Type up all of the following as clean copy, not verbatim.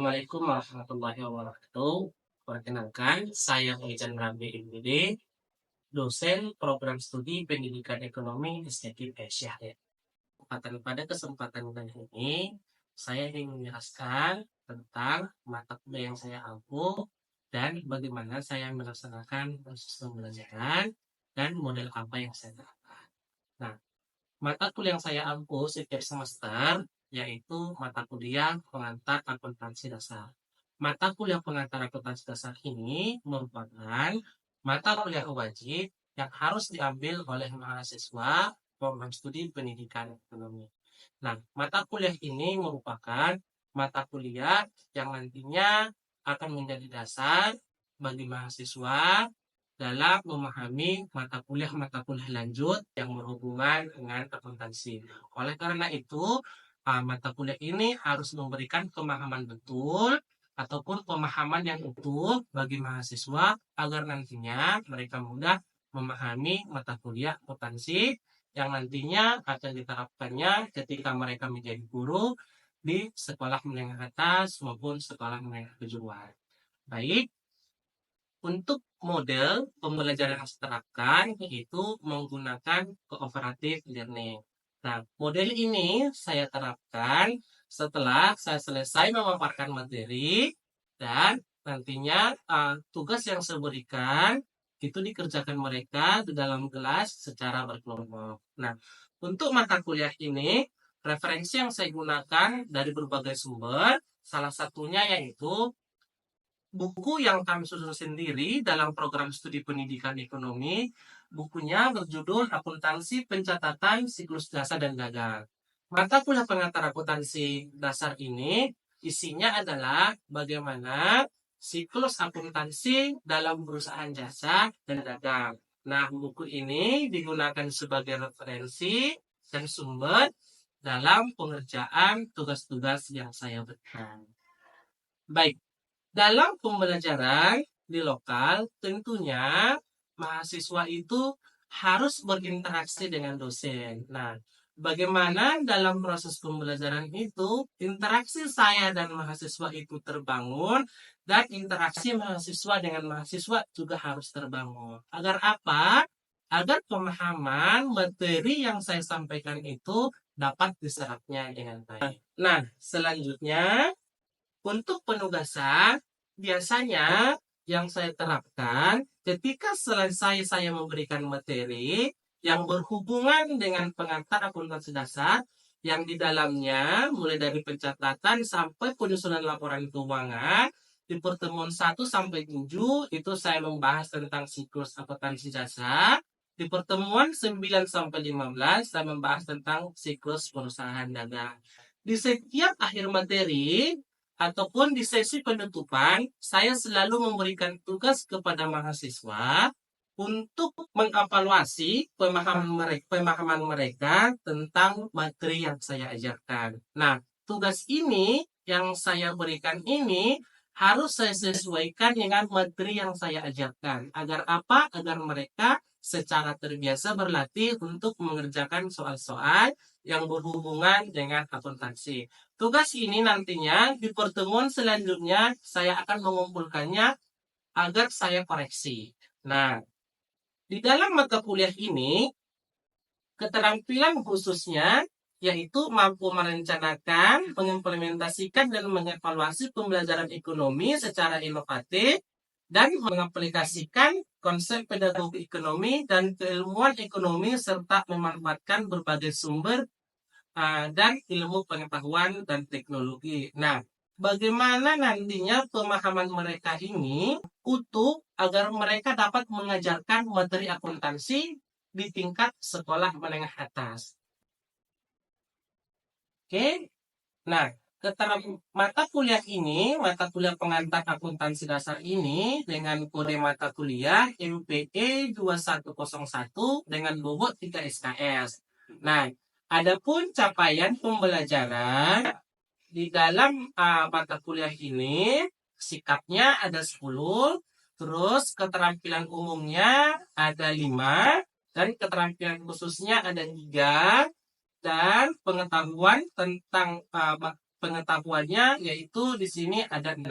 Assalamualaikum warahmatullahi wabarakatuh. Perkenalkan, saya Ejan Rambi MBD, dosen program studi pendidikan ekonomi Institut Asia. Pada kesempatan kali ini, saya ingin menjelaskan tentang mata kuliah yang saya ampuh dan bagaimana saya melaksanakan proses pembelajaran dan model apa yang saya terapkan. Nah, mata kuliah yang saya ampuh setiap semester yaitu mata kuliah pengantar akuntansi dasar. Mata kuliah pengantar akuntansi dasar ini merupakan mata kuliah wajib yang harus diambil oleh mahasiswa program studi pendidikan ekonomi. Nah, mata kuliah ini merupakan mata kuliah yang nantinya akan menjadi dasar bagi mahasiswa dalam memahami mata kuliah lanjut yang berhubungan dengan akuntansi. Oleh karena itu, mata kuliah ini harus memberikan pemahaman betul ataupun pemahaman yang utuh bagi mahasiswa agar nantinya mereka mudah memahami mata kuliah akuntansi yang nantinya akan diterapkannya ketika mereka menjadi guru di sekolah menengah atas maupun sekolah menengah kejuruan. Baik, untuk model pembelajaran yang diterapkan yaitu menggunakan cooperative learning. Nah, model ini saya terapkan setelah saya selesai memaparkan materi dan nantinya tugas yang saya berikan itu dikerjakan mereka di dalam kelas secara berkelompok. Nah, untuk mata kuliah ini, referensi yang saya gunakan dari berbagai sumber, salah satunya yaitu buku yang kami susun sendiri dalam program studi pendidikan ekonomi. Bukunya berjudul Akuntansi Pencatatan Siklus Jasa dan Dagang. Mata kuliah pengantar akuntansi dasar ini isinya adalah bagaimana siklus akuntansi dalam perusahaan jasa dan dagang. Nah, buku ini digunakan sebagai referensi dan sumber dalam pengerjaan tugas-tugas yang saya berikan. Baik, dalam pembelajaran di lokal, tentunya mahasiswa itu harus berinteraksi dengan dosen. Nah, bagaimana dalam proses pembelajaran itu, interaksi saya dan mahasiswa itu terbangun, dan interaksi mahasiswa dengan mahasiswa juga harus terbangun. Agar apa? Agar pemahaman materi yang saya sampaikan itu dapat diserapnya dengan baik. Nah, selanjutnya, untuk penugasan, biasanya yang saya terapkan ketika selesai saya memberikan materi yang berhubungan dengan pengantar akuntansi dasar yang di dalamnya mulai dari pencatatan sampai penyusunan laporan keuangan di pertemuan 1 sampai 7 itu saya membahas tentang siklus akuntansi dasar. Di pertemuan 9 sampai 15 saya membahas tentang siklus perusahaan dagang. Di setiap akhir materi ataupun di sesi penutupan, saya selalu memberikan tugas kepada mahasiswa untuk mengevaluasi pemahaman mereka tentang materi yang saya ajarkan. Nah, tugas ini yang saya berikan ini harus saya sesuaikan dengan materi yang saya ajarkan. Agar apa? Agar mereka secara terbiasa berlatih untuk mengerjakan soal-soal yang berhubungan dengan akuntansi. Tugas ini nantinya di pertemuan selanjutnya saya akan mengumpulkannya agar saya koreksi. Nah, di dalam mata kuliah ini, keterampilan khususnya yaitu mampu merencanakan, mengimplementasikan, dan mengevaluasi pembelajaran ekonomi secara inovatif dan mengaplikasikan konsep pedagogi ekonomi dan keilmuan ekonomi serta memanfaatkan berbagai sumber dan ilmu pengetahuan dan teknologi. Nah, bagaimana nantinya pemahaman mereka ini utuh agar mereka dapat mengajarkan materi akuntansi di tingkat sekolah menengah atas. Oke, nah mata kuliah ini, mata kuliah pengantar akuntansi dasar ini dengan kode mata kuliah MPE 2101 dengan bobot 3 SKS. Nah, adapun capaian pembelajaran di dalam mata kuliah ini, sikapnya ada 10, terus keterampilan umumnya ada 5, dan keterampilan khususnya ada 3, dan pengetahuan tentang pengetahuannya yaitu di sini ada 6.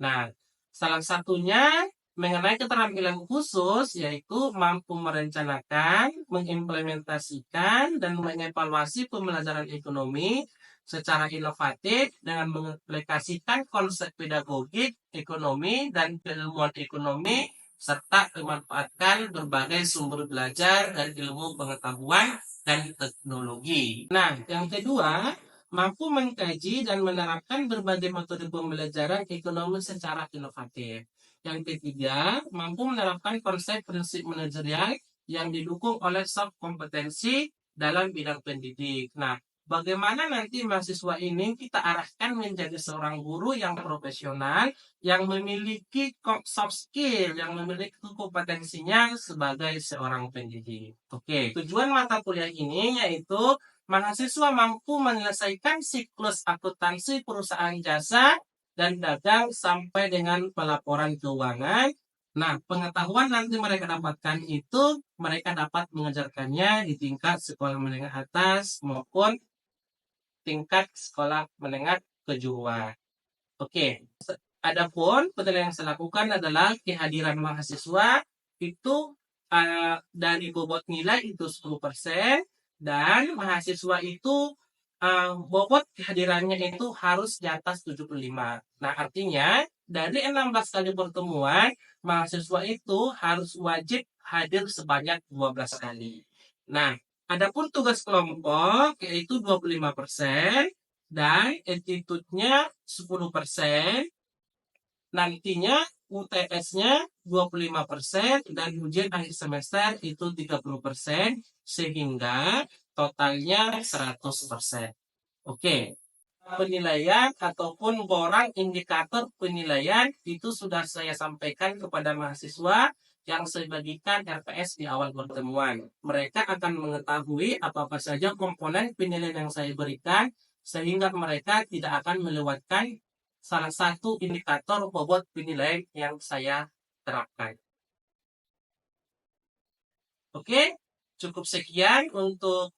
Nah, salah satunya mengenai keterampilan khusus yaitu mampu merencanakan, mengimplementasikan, dan mengevaluasi pembelajaran ekonomi secara inovatif dengan mengaplikasikan konsep pedagogik ekonomi dan keilmuan ekonomi serta memanfaatkan berbagai sumber belajar dan ilmu pengetahuan dan teknologi. Nah, yang kedua, mampu mengkaji dan menerapkan berbagai metode pembelajaran ekonomi secara inovatif. Yang ketiga, mampu menerapkan konsep prinsip manajerial yang didukung oleh soft kompetensi dalam bidang pendidik. Nah, bagaimana nanti mahasiswa ini kita arahkan menjadi seorang guru yang profesional, yang memiliki soft skill, yang memiliki kompetensinya sebagai seorang pendidik. Oke, tujuan mata kuliah ini yaitu mahasiswa mampu menyelesaikan siklus akuntansi perusahaan jasa dan dagang sampai dengan pelaporan keuangan. Nah, pengetahuan nanti mereka dapatkan itu mereka dapat mengajarkannya di tingkat sekolah menengah atas maupun tingkat sekolah menengah kejuruan. Oke, adapun penilaian yang saya lakukan adalah kehadiran mahasiswa itu dari bobot nilai itu 10% dan mahasiswa itu bobot kehadirannya itu harus di atas 75. Nah, artinya dari 16 kali pertemuan, mahasiswa itu harus wajib hadir sebanyak 12 kali. Nah, adapun tugas kelompok yaitu 25% dan attitude-nya 10%. Nantinya UTS-nya 25% dan ujian akhir semester itu 30%, sehingga totalnya 100%. Oke, penilaian ataupun borang indikator penilaian itu sudah saya sampaikan kepada mahasiswa yang saya bagikan RPS di awal pertemuan. Mereka akan mengetahui apa-apa saja komponen penilaian yang saya berikan, sehingga mereka tidak akan melewatkan salah satu indikator bobot penilaian yang saya terapkan. Oke, cukup sekian untuk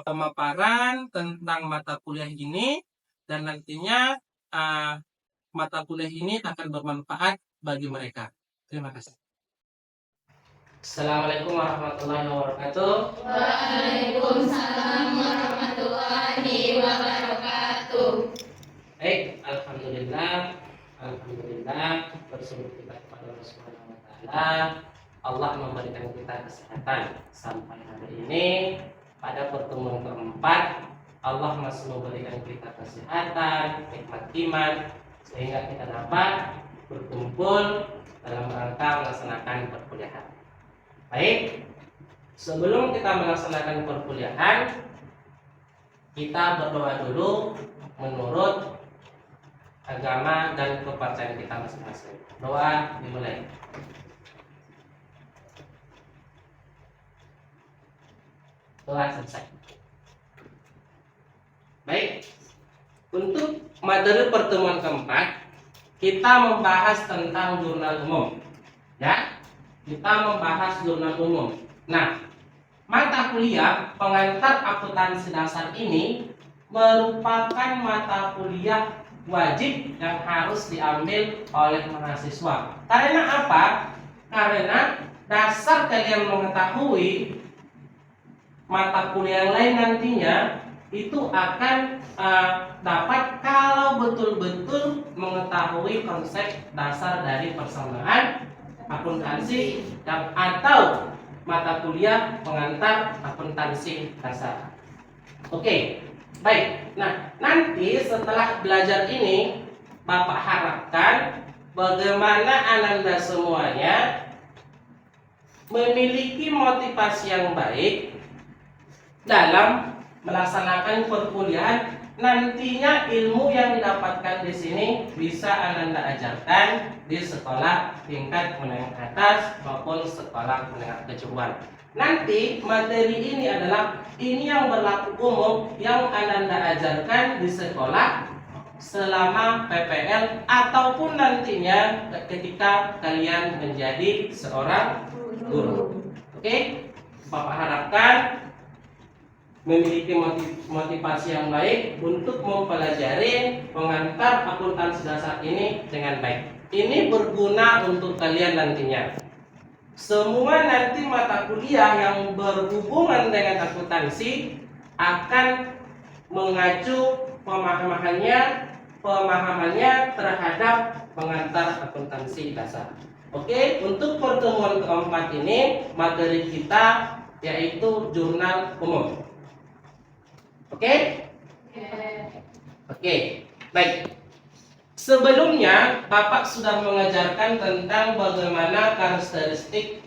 pemaparan tentang mata kuliah ini, dan nantinya mata kuliah ini akan bermanfaat bagi mereka. Terima kasih. Assalamualaikum warahmatullahi wabarakatuh. Waalaikumsalam warahmatullahi wabarakatuh. Baik, alhamdulillah bersyukur kita kepada Allah Subhanahu wa taala. Allah memberikan kita kesehatan sampai hari ini. Pada pertemuan keempat, Allah masih memberikan kita kesehatan, nikmat iman, sehingga kita dapat berkumpul dalam rangka melaksanakan perkuliahan. Baik, sebelum kita melaksanakan perkuliahan, kita berdoa dulu menurut agama dan kepercayaan kita masing-masing. Doa dimulai. Doa selesai. Baik, untuk materi pertemuan keempat, kita membahas tentang jurnal umum. Ya, kita membahas jurnal umum. Nah, mata kuliah pengantar akuntansi dasar ini merupakan mata kuliah wajib yang harus diambil oleh mahasiswa. Karena apa? Karena dasar kalian mengetahui mata kuliah yang lain nantinya itu akan dapat kalau betul-betul mengetahui konsep dasar dari persamaan akuntansi dan atau mata kuliah pengantar akuntansi dasar. Oke. Baik, nah nanti setelah belajar ini Bapak harapkan bagaimana Ananda semuanya memiliki motivasi yang baik dalam melaksanakan perkuliahan. Nantinya ilmu yang didapatkan di sini bisa Ananda ajarkan di sekolah tingkat menengah atas maupun sekolah menengah kejuruan. Nanti materi ini adalah ini yang berlaku umum yang Ananda ajarkan di sekolah selama PPL ataupun nantinya ketika kalian menjadi seorang guru. Oke, Bapak harapkan memiliki motivasi yang baik untuk mempelajari pengantar akuntansi dasar ini dengan baik. Ini berguna untuk kalian nantinya. Semua nanti mata kuliah yang berhubungan dengan akuntansi akan mengacu pemahamannya terhadap pengantar akuntansi dasar. Oke, untuk pertemuan keempat ini materi kita yaitu jurnal umum. Oke? Oke, baik. Sebelumnya Bapak sudah mengajarkan tentang bagaimana karakteristik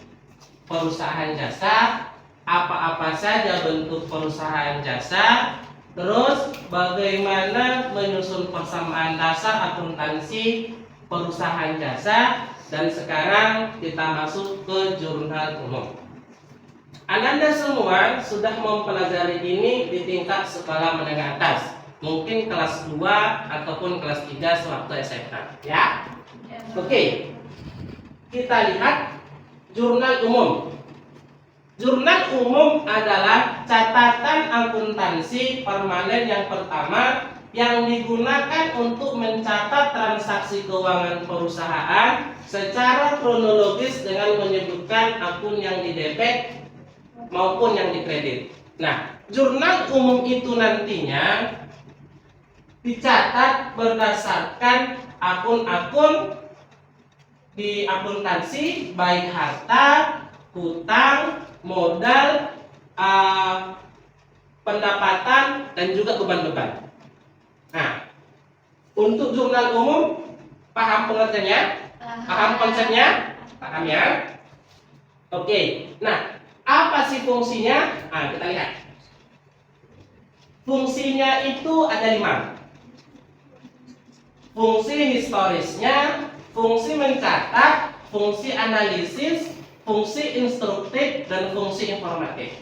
perusahaan jasa, apa-apa saja bentuk perusahaan jasa, terus bagaimana menyusun persamaan dasar akuntansi perusahaan jasa, dan sekarang kita masuk ke jurnal umum. Ananda semua sudah mempelajari ini di tingkat sekolah menengah atas, mungkin kelas 2 ataupun kelas 3 sewaktu SMA, ya. Oke. Kita lihat jurnal umum. Jurnal umum adalah catatan akuntansi permanen yang pertama yang digunakan untuk mencatat transaksi keuangan perusahaan secara kronologis dengan menyebutkan akun yang didebet maupun yang dikredit. Nah, jurnal umum itu nantinya dicatat berdasarkan akun-akun di akuntansi, baik harta, hutang, modal, pendapatan, dan juga beban-beban. Nah, untuk jurnal umum, paham pengertiannya? Paham konsepnya? Paham ya? Oke. Nah, apa sih fungsinya? Nah, kita lihat. Fungsinya itu ada 5. Fungsi historisnya, fungsi mencatat, fungsi analisis, fungsi instruktif, dan fungsi informatif.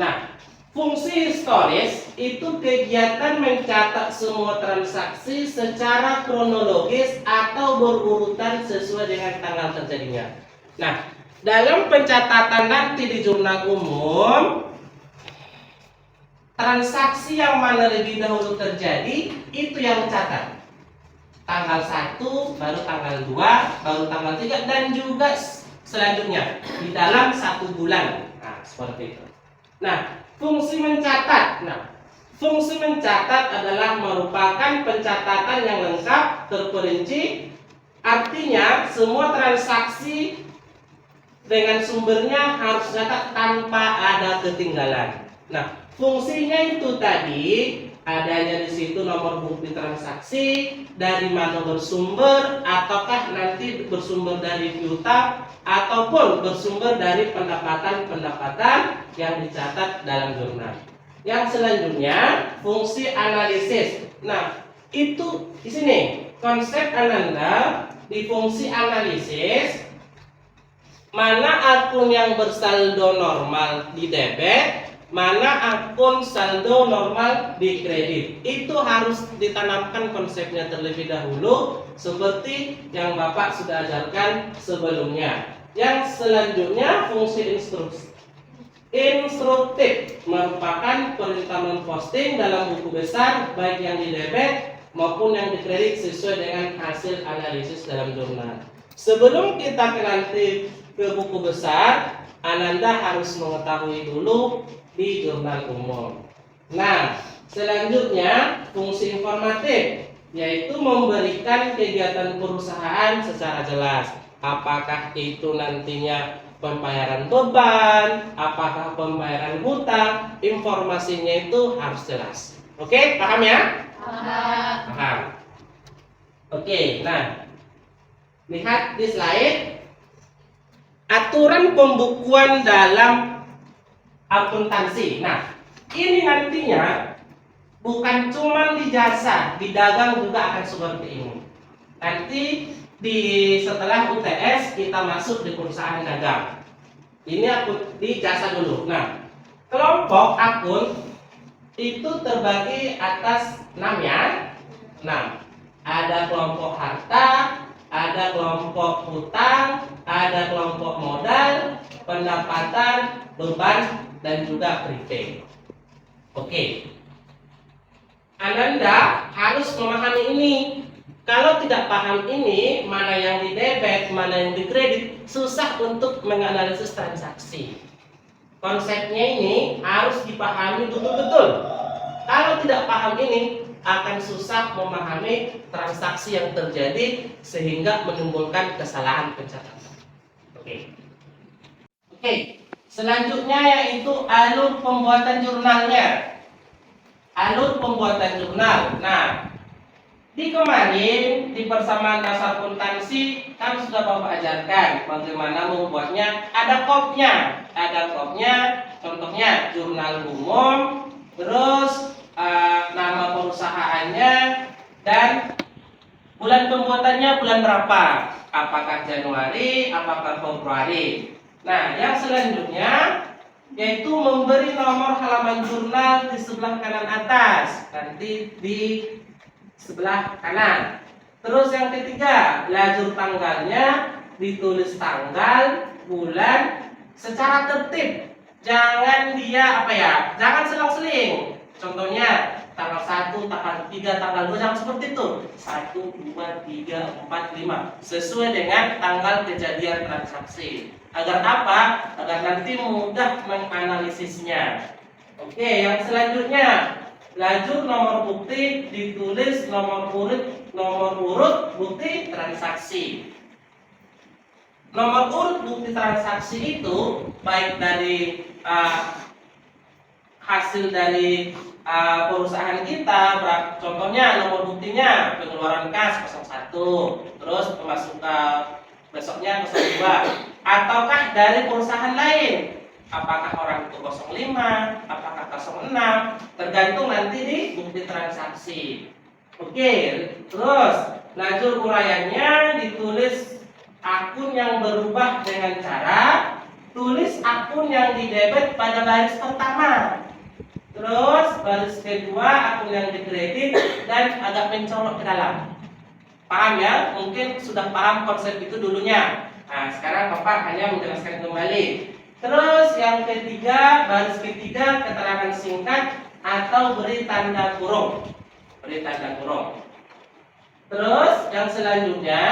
Nah, fungsi historis itu kegiatan mencatat semua transaksi secara kronologis atau berurutan sesuai dengan tanggal terjadinya. Nah, dalam pencatatan nanti di jurnal umum, transaksi yang mana lebih dahulu terjadi itu yang dicatat. Tanggal 1, baru tanggal 2, baru tanggal 3, dan juga selanjutnya di dalam 1 bulan. Nah, seperti itu. Nah, fungsi mencatat. Nah, fungsi mencatat adalah merupakan pencatatan yang lengkap, terperinci. Artinya, semua transaksi dengan sumbernya harus dicatat tanpa ada ketinggalan. Nah, fungsinya itu tadi adanya di situ nomor bukti transaksi, dari mana bersumber, ataukah nanti bersumber dari piutang ataupun bersumber dari pendapatan-pendapatan yang dicatat dalam jurnal. Yang selanjutnya fungsi analisis. Nah, itu di sini konsep Ananda di fungsi analisis. Mana akun yang bersaldo normal di debit, mana akun saldo normal di kredit. Itu harus ditanamkan konsepnya terlebih dahulu seperti yang Bapak sudah ajarkan sebelumnya. Yang selanjutnya fungsi instruktif merupakan perintah memposting dalam buku besar baik yang di debit maupun yang di kredit sesuai dengan hasil analisis dalam jurnal. Sebelum kita nanti ke buku besar, Ananda harus mengetahui dulu di jurnal umum. Nah, selanjutnya fungsi informatif, yaitu memberikan kegiatan perusahaan secara jelas. Apakah itu nantinya pembayaran beban, apakah pembayaran hutang, informasinya itu harus jelas. Oke, paham ya? Paham. Oke, nah, lihat di slide. Aturan pembukuan dalam akuntansi. Nah, ini nantinya bukan cuma di jasa, di dagang juga akan seperti ini. Nanti setelah UTS kita masuk di perusahaan dagang. Ini akun di jasa dulu. Nah, kelompok akun itu terbagi atas 6 ya. 6. Ada kelompok harta, ada kelompok hutang, ada kelompok modal, pendapatan, beban, dan juga prepaid. Oke, Ananda harus memahami ini. Kalau tidak paham ini, mana yang di debit, mana yang di kredit, susah untuk menganalisis transaksi. Konsepnya ini harus dipahami betul-betul. Kalau tidak paham ini, akan susah memahami transaksi yang terjadi sehingga menimbulkan kesalahan pencatatan. Oke. Selanjutnya yaitu alur pembuatan jurnalnya. Alur pembuatan jurnal. Nah, di kemarin di persamaan dasar akuntansi kan sudah Bapak ajarkan bagaimana membuatnya. Ada kopnya, contohnya jurnal umum, terus nama perusahaannya dan bulan pembuatannya bulan berapa? Apakah Januari, apakah Februari? Nah, yang selanjutnya yaitu memberi nomor halaman jurnal di sebelah kanan atas, nanti di sebelah kanan. Terus yang ketiga, lajur tanggalnya ditulis tanggal, bulan secara tertib. Jangan dia jangan selang-seling. Contohnya tanggal 1, tanggal 3, tanggal 2, jangan seperti itu. 1, 2, 3, 4, 5 sesuai dengan tanggal kejadian transaksi. Agar apa? Agar nanti mudah menganalisisnya. Oke, yang selanjutnya lajur nomor bukti ditulis nomor urut bukti transaksi. Nomor urut bukti transaksi itu baik dari hasil dari perusahaan kita, contohnya nomor buktinya pengeluaran kas 01, terus pemasukan besoknya 02, ataukah dari perusahaan lain, apakah orang itu 05, apakah 06, tergantung nanti di bukti transaksi. Oke, terus lajur uraiannya ditulis akun yang berubah dengan cara tulis akun yang didebit pada baris pertama. Terus baris kedua akun yang dikredit dan agak mencolok ke dalam. Paham ya? Mungkin sudah paham konsep itu dulunya. Nah, sekarang Bapak hanya menjelaskan kembali. Terus yang ketiga, baris ketiga keterangan singkat atau beri tanda kurung. Terus yang selanjutnya,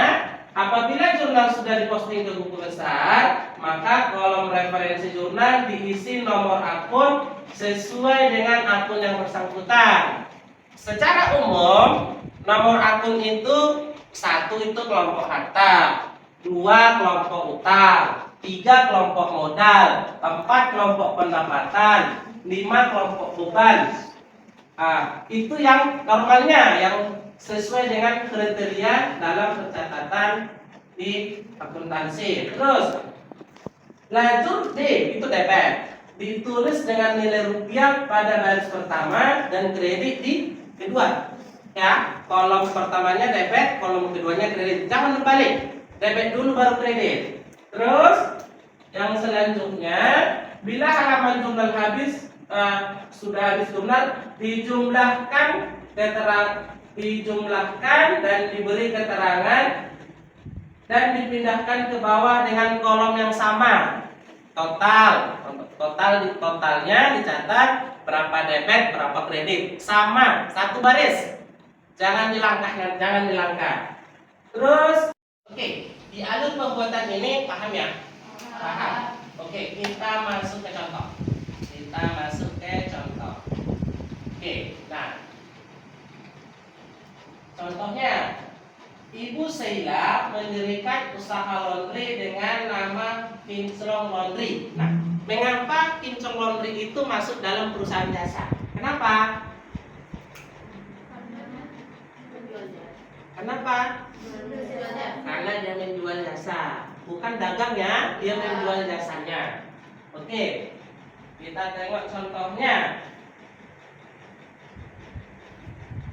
apabila jurnal sudah diposting ke buku besar, maka kolom referensi jurnal diisi nomor akun sesuai dengan akun yang bersangkutan. Secara umum, nomor akun itu 1 itu kelompok harta, 2 kelompok utang, 3 kelompok modal, 4 kelompok pendapatan, 5 kelompok beban. Itu yang normalnya, yang sesuai dengan kriteria dalam pencatatan di akuntansi. Terus lajur D itu debit, ditulis dengan nilai rupiah pada baris pertama dan kredit di kedua. Ya, kolom pertamanya debit, kolom keduanya kredit. Jangan berbalik. Debit dulu baru kredit. Terus yang selanjutnya, bila halaman jurnal habis, sudah habis jurnal, dijumlahkan dan diberi keterangan dan dipindahkan ke bawah dengan kolom yang sama. Totalnya dicatat berapa debit, berapa kredit, sama, satu baris. Jangan dilangkah. Terus, oke, di alur pembuatan ini paham ya? Paham. Oke, kita masuk ke contoh. Oke, nah, contohnya, Ibu Sheila mendirikan usaha laundry dengan nama Kinclong Laundry. Nah, mengapa Kinclong Laundry itu masuk dalam perusahaan jasa? Kenapa? Karena dia menjual jasa, bukan dagang ya, dia menjual jasanya. Oke, kita tengok contohnya.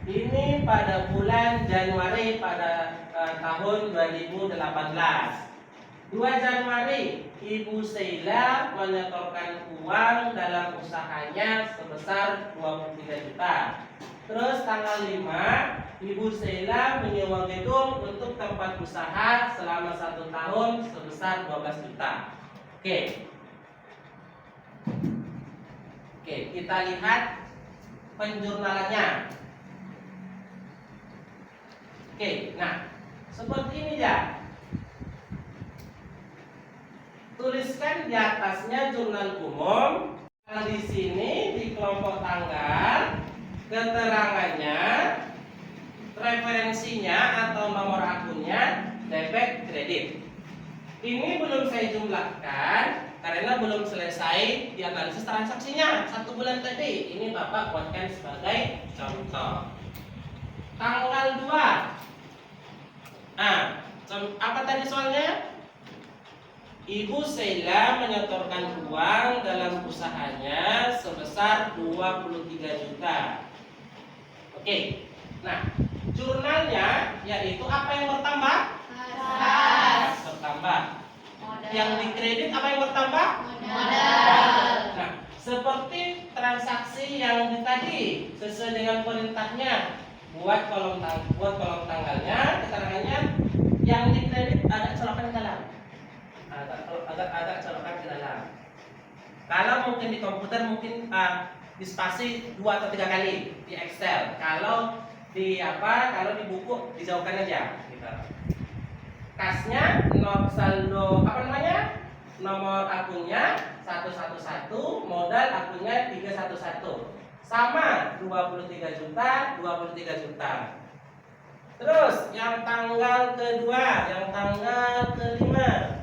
Ini pada bulan Januari pada tahun 2018. 2 Januari, Ibu Sheila menyetorkan uang dalam usahanya sebesar 23 juta. Terus tanggal 5, Ibu Sheila menyewa gedung untuk tempat usaha selama 1 tahun sebesar 12 juta. Oke, kita lihat penjurnalannya. Oke, nah seperti ini ya. Tuliskan di atasnya jurnal umum. Di sini di kelompok tanggal, keterangannya, referensinya atau nomor akunnya, debit kredit. Ini belum saya jumlahkan karena belum selesai dianalisis transaksinya 1 bulan tadi. Ini Bapak buatkan sebagai contoh. Tanggal 2. Apa tadi soalnya? Ibu Sheila menyetorkan uang dalam usahanya sebesar 23 juta. Oke. Nah, jurnalnya yaitu apa yang bertambah? Kas. Bertambah. Modal. Yang dikredit apa yang bertambah? Modal. Nah, seperti transaksi yang tadi sesuai dengan perintahnya, buat kolom tanggalnya, keterangannya yang dikredit agak colokan ke dalam. Agak colokan ke dalam. Kalau mungkin di komputer mungkin di spasi 2 atau 3 kali di Excel. Kalau di buku dijauhkan aja gitu. Kasnya saldo nomor akunnya 111, modal akunnya 311. Sama 23 juta. Terus yang tanggal kedua, yang tanggal kelima,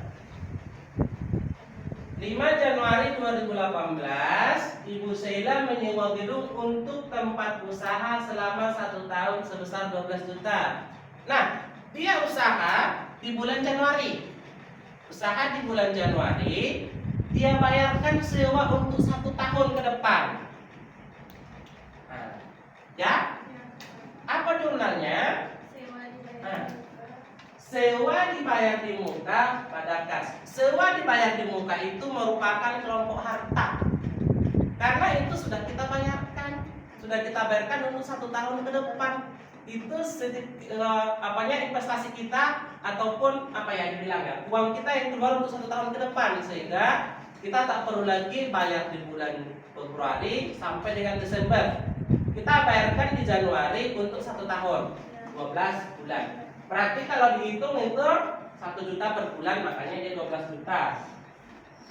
5 Januari 2018, Ibu Sheila menyewa gedung untuk tempat usaha selama 1 tahun sebesar 12 juta. Nah, dia usaha di bulan Januari. Dia bayarkan sewa untuk 1 tahun ke depan. Nah, ya? Apa jurnalnya? Sewa dibayar di muka pada kas. Sewa dibayar di muka itu merupakan kelompok harta. Karena itu sudah kita bayarkan, untuk 1 tahun ke depan. Itu investasi kita ataupun uang kita yang keluar untuk 1 tahun ke depan, sehingga kita tak perlu lagi bayar di bulan Februari sampai dengan Desember. Kita bayarkan di Januari untuk 1 tahun, 12 bulan. Berarti kalau dihitung itu 1 juta per bulan, makanya dia 12 juta.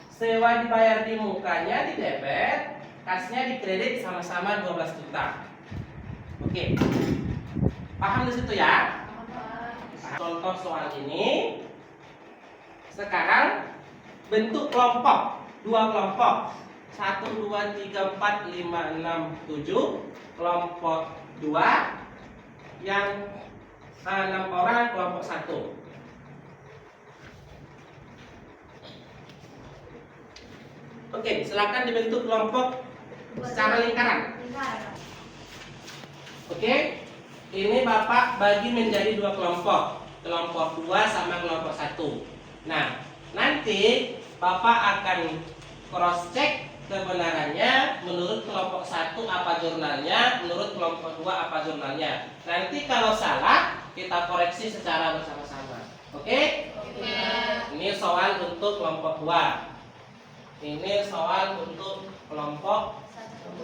Sewa dibayar di mukanya di debit, kasnya di kredit, sama-sama 12 juta. Oke. Paham di situ ya? Contoh soal ini. Sekarang bentuk kelompok, 2 kelompok. 1, 2, 3, 4, 5, 6, 7. Kelompok 2 yang 6 orang, kelompok 1. Oke, silakan dibentuk kelompok secara lingkaran. Oke, ini Bapak bagi menjadi 2 kelompok. Kelompok 2 sama kelompok 1. Nah, nanti Bapak akan cross check kebenarannya menurut kelompok 1 apa jurnalnya, menurut kelompok 2 apa jurnalnya. Nanti kalau salah kita koreksi secara bersama-sama. Oke? Ini soal untuk kelompok 2. Ini soal untuk kelompok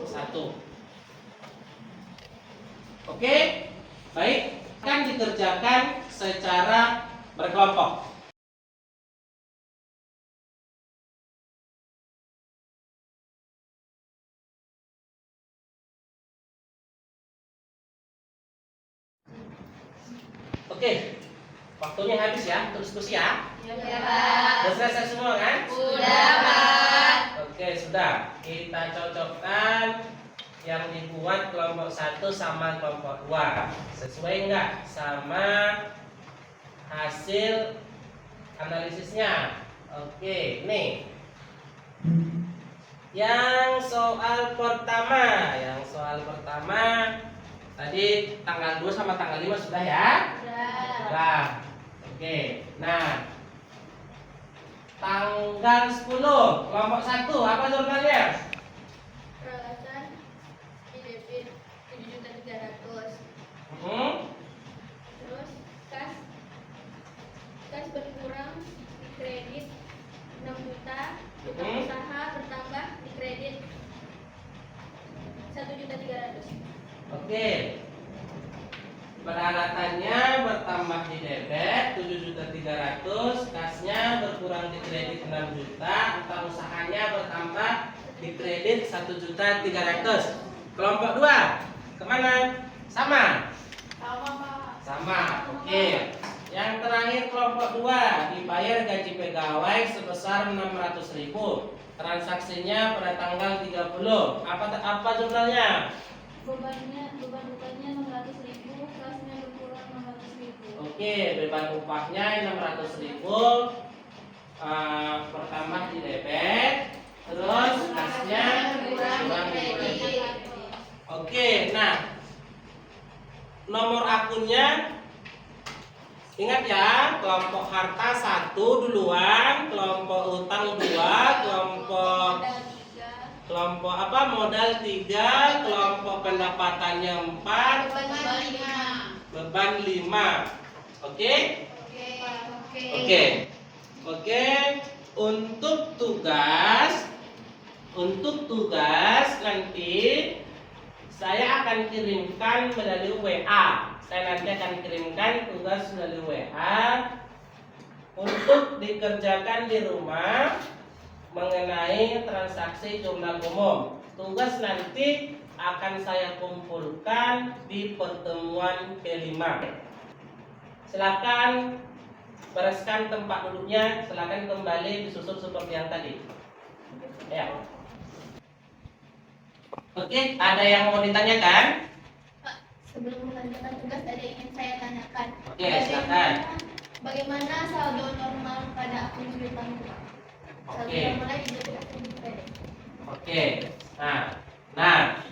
1. Oke? Baik, akan dikerjakan secara berkelompok. Oke, waktunya habis ya untuk diskusi ya. Ya, Pak. Sudah selesai semua kan? Sudah, Pak. Oke, sudah. Kita cocokkan yang dibuat kelompok 1 sama kelompok 2. Sesuai enggak sama hasil analisisnya? Oke, nih. Yang soal pertama, tadi tanggal 2 sama tanggal 5 sudah ya? Sudah. Oke. Nah, tanggal 10 kelompok 1 apa jurnalnya? Peralatan di debit 7.300.000. Terus kas berkurang di kredit 6 juta. Usaha bertambah di kredit 1.300.000. Oke. Peralatannya bertambah di debit 7.300.000, kasnya berkurang di kredit 6 juta, utang usahanya bertambah di kredit 1.300.000. Kelompok 2 kemana? Sama? Sama. Oke. Yang terakhir kelompok 2 dibayar gaji pegawai sebesar 600.000. Transaksinya pada tanggal 30. Apa jumlahnya? Beban upahnya 600.000, kasnya berkurang 600.000. Oke, beban upahnya 600.000 bertambah di debit, terus kasnya kurang di kredit. Oke, nah nomor akunnya ingat ya, kelompok harta 1 duluan, kelompok utang 2, kelompok apa modal 3, kelompok pendapatannya 4, beban 5. Oke? Oke. Untuk tugas nanti saya akan kirimkan melalui WA. Saya nanti akan kirimkan tugas melalui WA untuk dikerjakan di rumah mengenai transaksi jumlah umum. Tugas nanti akan saya kumpulkan di pertemuan ke-5. Silakan bereskan tempat duduknya, silakan kembali disusun seperti yang tadi. Ya. Oke, ada yang mau ditanyakan? Pak, sebelum melanjutkan tugas ada yang ingin saya tanyakan. Oke, silakan. Bagaimana saldo normal pada akun cuitan? Saldo Oke. normalnya di debit akun kredit. Oke. Nah.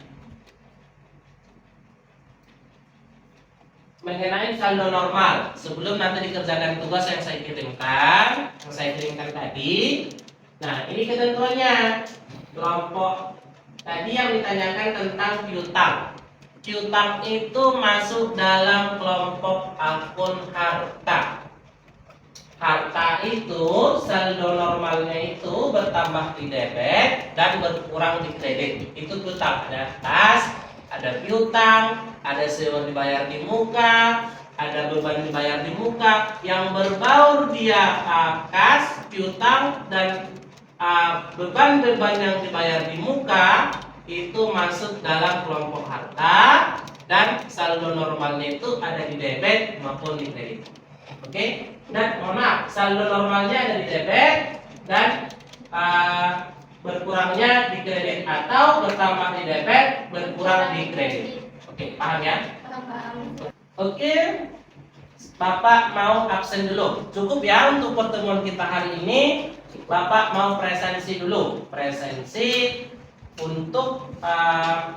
Mengenai saldo normal, sebelum nanti dikerjakan tugas yang saya kirimkan tadi. Nah, ini ketentuannya. Kelompok tadi yang ditanyakan tentang piutang. Piutang itu masuk dalam kelompok akun harta. Harta itu saldo normalnya itu bertambah di debit dan berkurang di kredit. Itu piutang. Ada kas, ada piutang, ada sewa dibayar di muka, ada beban dibayar di muka. Yang berbaur dia kas, piutang, dan beban-beban yang dibayar di muka itu masuk dalam kelompok harta, dan saldo normalnya itu ada di debit maupun di kredit. Oke? Dan mohon maaf, saldo normalnya ada di debit dan berkurangnya di kredit, atau bertambah di debit, berkurang di kredit. Oke, paham ya? Paham. Oke, Bapak mau absen dulu. Cukup ya untuk pertemuan kita hari ini. Bapak mau presensi dulu. Presensi untuk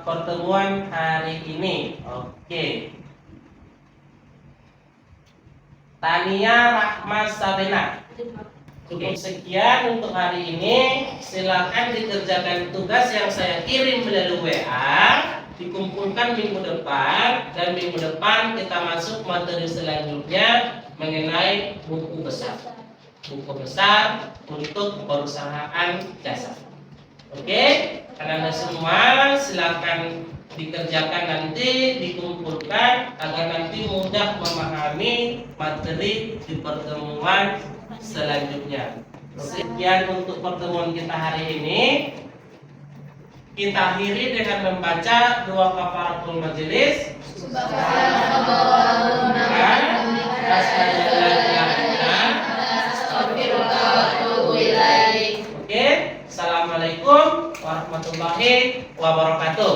pertemuan hari ini. Oke. Tania Rahma Sabena. Cukup sekian untuk hari ini. Silakan dikerjakan tugas yang saya kirim melalui WA. Dikumpulkan minggu depan, dan minggu depan kita masuk materi selanjutnya mengenai buku besar. Buku besar untuk perusahaan jasa. Oke, karena semua silakan dikerjakan nanti, dikumpulkan agar nanti mudah memahami materi di pertemuan selanjutnya. Sekian untuk pertemuan kita hari ini. Kita akhiri dengan membaca doa kafaratul majelis. Oke, assalamualaikum warahmatullahi wabarakatuh.